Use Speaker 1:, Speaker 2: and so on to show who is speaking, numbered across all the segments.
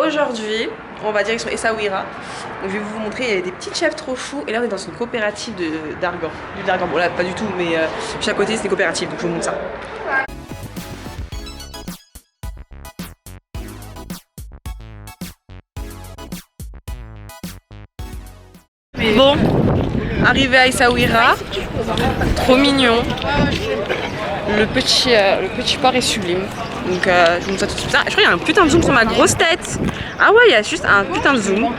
Speaker 1: aujourd'hui, on va direction Essaouira. Donc, je vais vous montrer, il y a des petits chefs trop choux. Et là, on est dans une coopérative d'Argan. Du Dargan, bon là, pas du tout, mais juste à côté, c'est des coopératives, donc je vous montre ça. Bon, arrivé à Essaouira, trop mignon. Le petit port est sublime. Donc je vous montre ça tout de suite. Ah, je crois qu'il y a un putain de zoom sur ma grosse tête. Ah ouais, il y a juste un putain de zoom.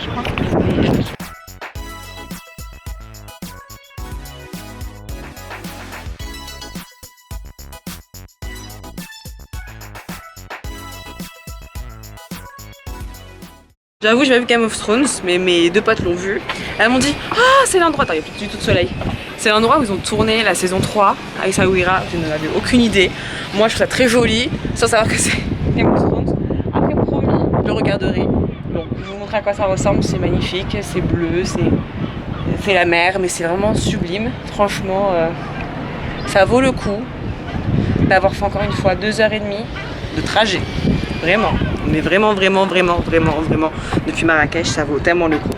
Speaker 1: J'avoue, j'ai pas vu Game of Thrones, mais mes deux potes l'ont vu. Elles m'ont dit « Ah, c'est l'endroit !» Attends, il n'y a plus du tout de soleil. C'est l'endroit où ils ont tourné la saison 3 à Essaouira. Je n'avais aucune idée. Moi, je trouve ça très joli, sans savoir que c'est Game of Thrones. Après, promis, je le regarderai. Bon, je vais vous montrer à quoi ça ressemble. C'est magnifique, c'est bleu, c'est la mer, mais c'est vraiment sublime. Franchement, ça vaut le coup d'avoir fait encore une fois 2h30 de trajet. Vraiment. Mais vraiment, depuis Marrakech, ça vaut tellement le coup.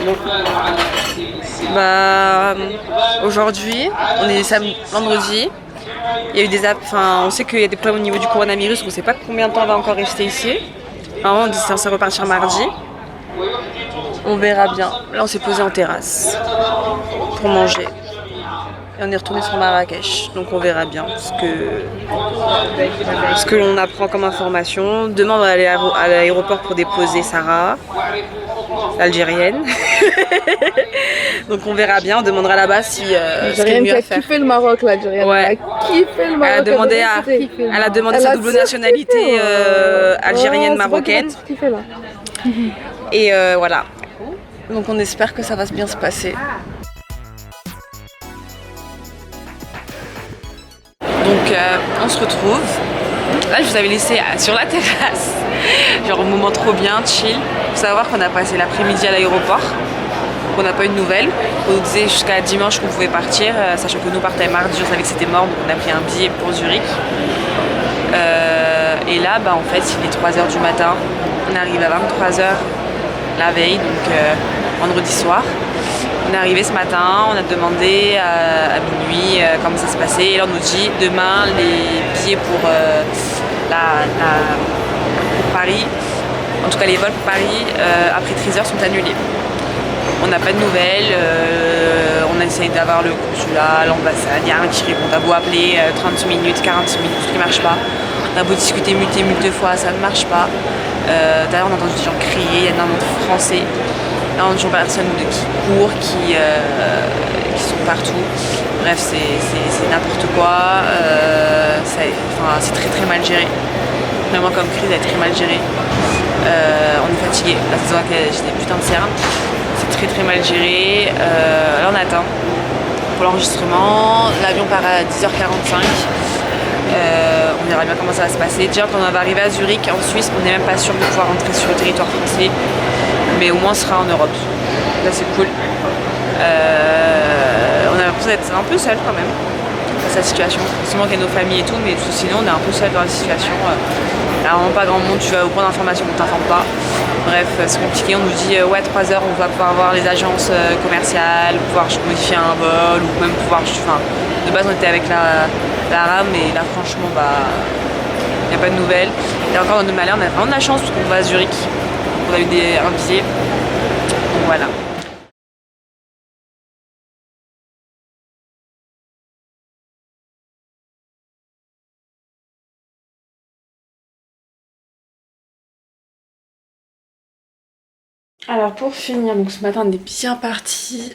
Speaker 1: Donc, aujourd'hui, on est vendredi. Il y a eu on sait qu'il y a des problèmes au niveau du coronavirus. On ne sait pas combien de temps on va encore rester ici. Normalement, on est censé repartir mardi. On verra bien. Là, on s'est posé en terrasse pour manger. Et on est retourné sur Marrakech. Donc, on verra bien ce que l'on apprend comme information. Demain, on va aller à l'aéroport pour déposer Sarah, l'Algérienne. Donc on verra bien, on demandera là-bas si ce qu'il y a mieux à faire.
Speaker 2: Elle a kiffé le Maroc, l'Algérienne.
Speaker 1: Ouais.
Speaker 2: Elle a kiffé le Maroc.
Speaker 1: Elle a demandé sa double nationalité algérienne-marocaine. Et voilà. Donc on espère que ça va bien se passer. Donc on se retrouve. Là, je vous avais laissé sur la terrasse. Genre, un moment trop bien, chill. Faut savoir qu'on a passé l'après-midi à l'aéroport. On n'a pas eu de nouvelles. On nous disait jusqu'à dimanche qu'on pouvait partir, sachant que nous partions mardi, on savait que c'était mort, donc on a pris un billet pour Zurich. Et là, en fait, il est 3h du matin. On arrive à 23h la veille, donc vendredi soir. On est arrivé ce matin, on a demandé à minuit comment ça se passait. Et là, on nous dit demain, les billets pour Paris, en tout cas les vols pour Paris, après 13h sont annulés. On n'a pas de nouvelles, on a essayé d'avoir le consulat, l'ambassade, il n'y a rien qui répond. On a beau appeler 30 minutes, 46 minutes, tout qui ne marche pas. On a beau discuter mille fois, ça ne marche pas. D'ailleurs, on a entendu des gens crier, il y a énormément de Français. Là, on a toujours personnes qui courent, qui sont partout. Bref, c'est n'importe quoi. C'est très mal géré. Vraiment, comme crise, elle est très mal gérée. On est fatigué. La saison j'ai des putains de cernes. C'est très mal géré. Là, on attend pour l'enregistrement. L'avion part à 10h45. On verra bien comment ça va se passer. Déjà, quand on va arriver à Zurich, en Suisse, on n'est même pas sûr de pouvoir rentrer sur le territoire français. Mais au moins, on sera en Europe. Là, c'est cool. On a l'impression d'être un peu seul quand même dans cette situation. Forcément qu'il y a nos familles et tout, mais sinon, on est un peu seul dans la situation. Il n'y a vraiment pas grand monde, tu vas au point d'information, on ne t'informe pas. Bref, c'est compliqué. On nous dit ouais, 3h, on va pouvoir voir les agences commerciales, pouvoir modifier un vol ou même pouvoir. De base, on était avec la rame, et là, franchement, il n'y a pas de nouvelles. Et encore dans nos malheurs, on a vraiment de la chance parce qu'on va à Zurich. On a eu un billet. Donc voilà. Alors pour finir, donc ce matin on est bien parti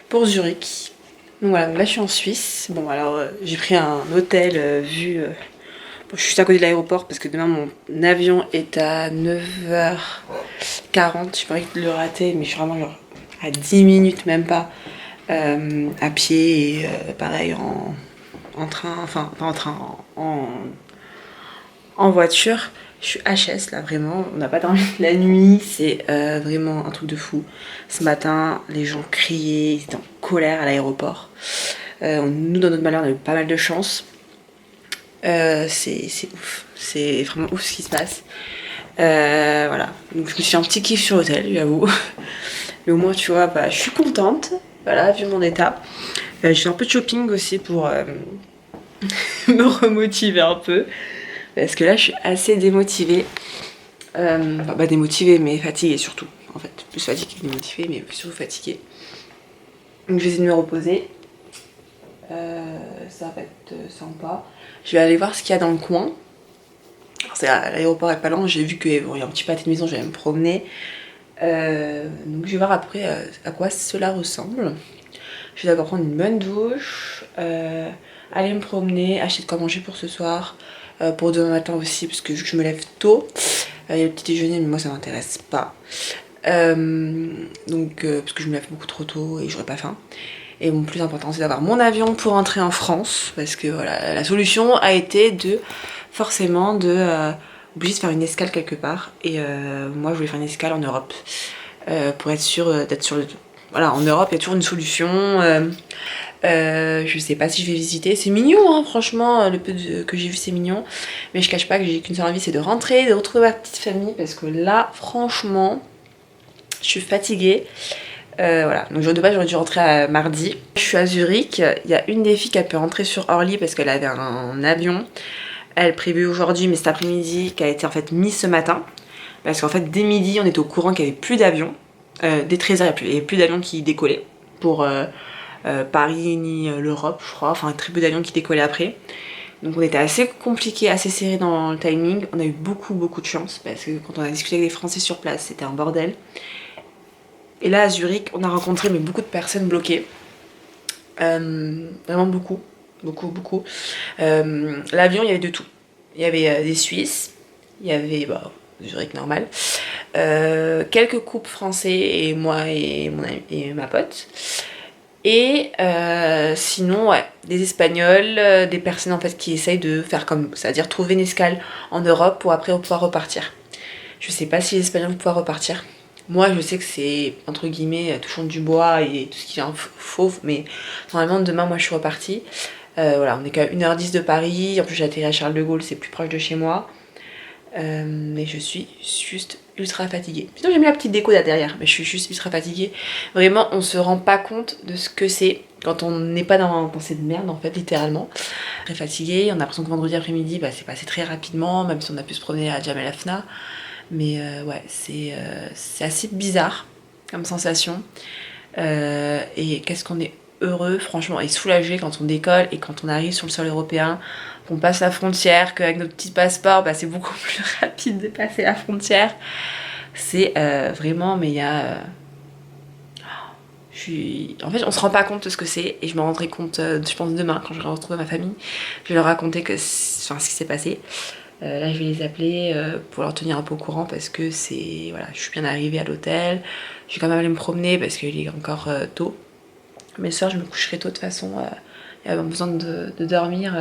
Speaker 1: pour Zurich. Donc voilà, donc là je suis en Suisse. Bon alors j'ai pris un hôtel je suis juste à côté de l'aéroport parce que demain mon avion est à 9h40. J'ai pas envie de le rater, mais je suis vraiment genre à 10 minutes même pas à pied et pareil en train, enfin pas en train, en voiture. Je suis HS là vraiment, on n'a pas dormi la nuit, c'est vraiment un truc de fou. Ce matin, les gens criaient, ils étaient en colère à l'aéroport. Nous dans notre malheur, on a eu pas mal de chance. C'est ouf, c'est vraiment ouf ce qui se passe. Voilà, donc je me suis fait un petit kiff sur l'hôtel, j'avoue. Mais au moins, tu vois, bah, je suis contente, voilà, vu mon état. J'ai fait un peu de shopping aussi pour me remotiver un peu. Parce que là, je suis assez démotivée. Enfin, pas démotivée, mais fatiguée surtout. En fait, plus fatiguée que démotivée, mais surtout fatiguée. Donc, je vais essayer de me reposer. Ça va être sympa. Je vais aller voir ce qu'il y a dans le coin. L'aéroport est pas loin, j'ai vu qu'il y a un petit pâté de maison, je vais me promener. Donc je vais voir après à quoi cela ressemble. Je vais d'abord prendre une bonne douche, aller me promener, acheter de quoi manger pour ce soir, pour demain matin aussi, parce que je me lève tôt. Il y a le petit déjeuner, mais moi ça m'intéresse pas. Parce que je me lève beaucoup trop tôt et j'aurai pas faim. Et mon plus important, c'est d'avoir mon avion pour rentrer en France, parce que voilà, la solution a été forcément obligé de faire une escale quelque part. Et moi, je voulais faire une escale en Europe pour être sûre d'être sur le. Voilà, en Europe, il y a toujours une solution. Je sais pas si je vais visiter. C'est mignon, hein, franchement, le peu que j'ai vu, c'est mignon. Mais je cache pas que j'ai qu'une seule envie, c'est de rentrer, de retrouver ma petite famille, parce que là, franchement, je suis fatiguée. Voilà, donc de base j'aurais dû rentrer à mardi. Je suis à Zurich, il y a une des filles qui a pu rentrer sur Orly parce qu'elle avait un avion. Elle prévue aujourd'hui, mais cet après-midi, qui a été en fait mis ce matin. Parce qu'en fait, dès midi, on était au courant qu'il n'y avait plus d'avions. Dès 13h, il n'y avait plus d'avions qui décollaient pour Paris ni l'Europe, je crois. Enfin, très peu d'avions qui décollaient après. Donc on était assez compliqué, assez serré dans le timing. On a eu beaucoup de chance parce que quand on a discuté avec les Français sur place, c'était un bordel. Et là à Zurich, on a rencontré beaucoup de personnes bloquées. Vraiment beaucoup. L'avion, il y avait de tout. Il y avait des Suisses, il y avait Zurich normal, quelques couples français et moi et ma pote. Et sinon, ouais, des Espagnols, des personnes en fait qui essayent de faire comme, c'est-à-dire trouver une escale en Europe pour après pouvoir repartir. Je sais pas si les Espagnols vont pouvoir repartir. Moi, je sais que c'est, entre guillemets, touchant du bois et tout ce qui est fauve, mais normalement, demain, moi, je suis repartie. Voilà, on est qu'à 1h10 de Paris. En plus, j'ai atterri à Charles de Gaulle, c'est plus proche de chez moi. Mais je suis juste ultra fatiguée. Sinon, j'ai mis la petite déco là derrière, mais je suis juste ultra fatiguée. Vraiment, on se rend pas compte de ce que c'est quand on n'est pas dans cette merde, en fait, littéralement. Très fatiguée, on a l'impression que vendredi après-midi, c'est passé très rapidement, même si on a pu se promener à Jam El Afna. Mais ouais, c'est assez bizarre comme sensation. Et qu'est-ce qu'on est heureux, franchement, et soulagé quand on décolle et quand on arrive sur le sol européen, qu'on passe la frontière, qu'avec notre petit passeport, c'est beaucoup plus rapide de passer la frontière. C'est vraiment, mais il y a... En fait, on se rend pas compte de ce que c'est, et je me rendrai compte, je pense demain, quand je vais retrouver ma famille, je vais leur raconter ce qui s'est passé. Là, je vais les appeler pour leur tenir un peu au courant parce que c'est... Voilà, je suis bien arrivée à l'hôtel. Je vais quand même aller me promener parce qu'il est encore tôt. Mais ce soir, je me coucherai tôt de toute façon. Il y a besoin de dormir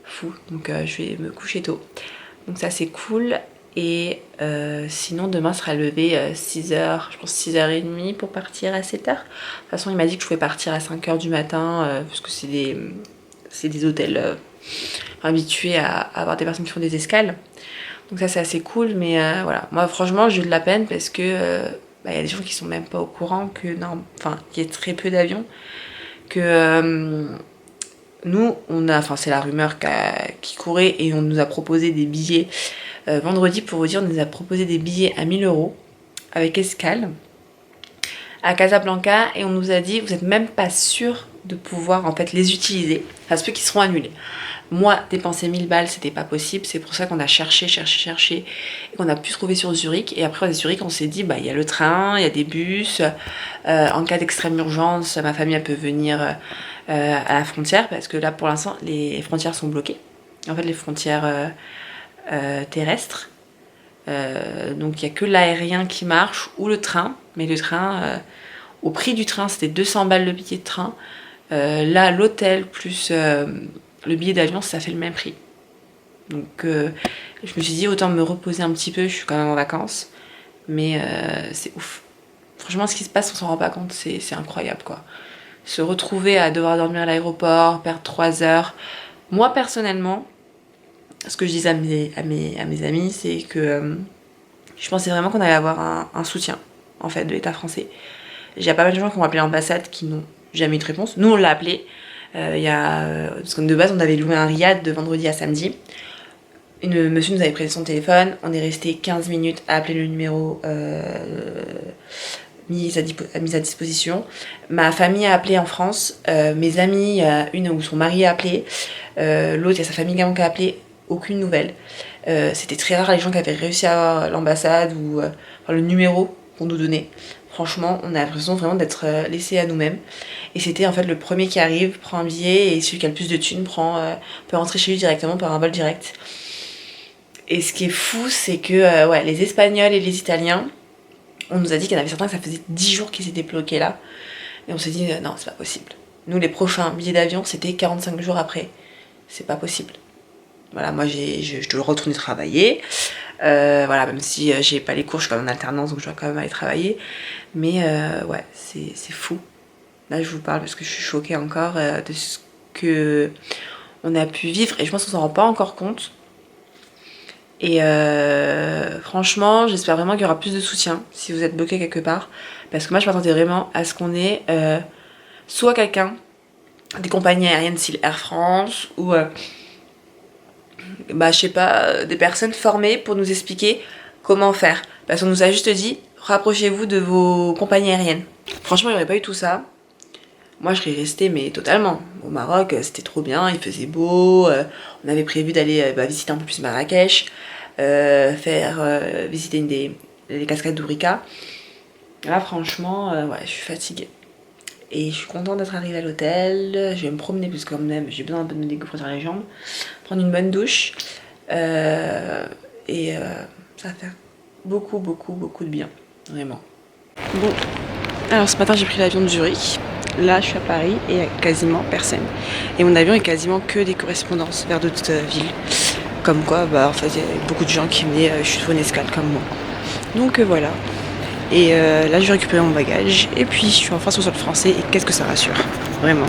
Speaker 1: fou. Donc, je vais me coucher tôt. Donc, ça, c'est cool. Et sinon, demain sera levé 6h, je pense 6h30 pour partir à 7h. De toute façon, il m'a dit que je pouvais partir à 5h du matin parce que c'est des hôtels... habituée à avoir des personnes qui font des escales, donc ça c'est assez cool. Mais voilà, moi franchement j'ai eu de la peine parce que y a des gens qui sont même pas au courant qu'il y a très peu d'avions, que nous on a, c'est la rumeur qui courait, et on nous a proposé des billets vendredi, pour vous dire, on nous a proposé des billets à 1 000 € avec escale à Casablanca, et on nous a dit vous êtes même pas sûr de pouvoir en fait les utiliser, ça se peut qu'ils seront annulés. Moi, dépenser 1000 balles, c'était pas possible. C'est pour ça qu'on a cherché, et qu'on a pu se trouver sur Zurich. Et après, à Zurich, on s'est dit, il y a le train, il y a des bus. En cas d'extrême urgence, ma famille, elle peut venir à la frontière, parce que là, pour l'instant, les frontières sont bloquées. En fait, les frontières terrestres. Donc, il n'y a que l'aérien qui marche, ou le train. Mais le train, au prix du train, c'était 200 balles le billet de train. Là, l'hôtel plus le billet d'avion, ça fait le même prix. Donc je me suis dit autant me reposer un petit peu, je suis quand même en vacances. Mais c'est ouf. Franchement, ce qui se passe, on s'en rend pas compte, c'est incroyable quoi. Se retrouver à devoir dormir à l'aéroport, perdre 3 heures. Moi personnellement, ce que je disais à mes amis, c'est que je pensais vraiment qu'on allait avoir un soutien en fait de l'État français. Il y a pas mal de gens qui ont appelé l'ambassade qui n'ont jamais eu de réponse. Nous on l'a appelé. Parce que de base on avait loué un riad de vendredi à samedi. Monsieur nous avait prêté son téléphone, on est resté 15 minutes à appeler le numéro mis à disposition. Ma famille a appelé en France, mes amis, il y a une où son mari a appelé, l'autre il y a sa famille également qui a appelé, aucune nouvelle. C'était très rare les gens qui avaient réussi à avoir l'ambassade ou le numéro qu'on nous donnait. Franchement, on a l'impression vraiment d'être laissés à nous-mêmes. Et c'était en fait le premier qui arrive, prend un billet, et celui qui a le plus de thunes peut rentrer chez lui directement par un vol direct. Et ce qui est fou, c'est que les Espagnols et les Italiens, on nous a dit qu'il y en avait certains que ça faisait 10 jours qu'ils étaient bloqués là. Et on s'est dit, non, c'est pas possible. Nous, les prochains billets d'avion, c'était 45 jours après. C'est pas possible. Voilà, moi, je dois retourner travailler. Même si j'ai pas les cours, je suis quand même en alternance, donc je dois quand même aller travailler. Mais c'est fou. Là, je vous parle parce que je suis choquée encore de ce que on a pu vivre. Et je pense qu'on s'en rend pas encore compte. Et franchement, j'espère vraiment qu'il y aura plus de soutien si vous êtes bloqué quelque part. Parce que moi, je m'attendais vraiment à ce qu'on ait soit quelqu'un, des compagnies aériennes style Air France, ou je sais pas, des personnes formées pour nous expliquer comment faire. Parce qu'on nous a juste dit, rapprochez-vous de vos compagnies aériennes. Franchement, il n'y aurait pas eu tout ça. Moi, je serais restée, mais totalement. Au Maroc, c'était trop bien, il faisait beau. On avait prévu d'aller visiter un peu plus Marrakech, visiter les cascades d'Ourika. Là, franchement, je suis fatiguée. Et je suis contente d'être arrivée à l'hôtel. Je vais me promener, parce que quand même, j'ai besoin un peu de me découvrir les jambes. Prendre une bonne douche. Ça va faire beaucoup, beaucoup, beaucoup de bien. Vraiment. Bon, alors ce matin, j'ai pris l'avion de Zurich. Là, je suis à Paris et il n'y a quasiment personne. Et mon avion est quasiment que des correspondances vers d'autres villes. Comme quoi, en fait, il y a beaucoup de gens qui venaient sur une escale comme moi. Donc voilà. Et là, je vais récupérer mon bagage. Et puis, je suis enfin sur le sol français. Et qu'est-ce que ça rassure. Vraiment.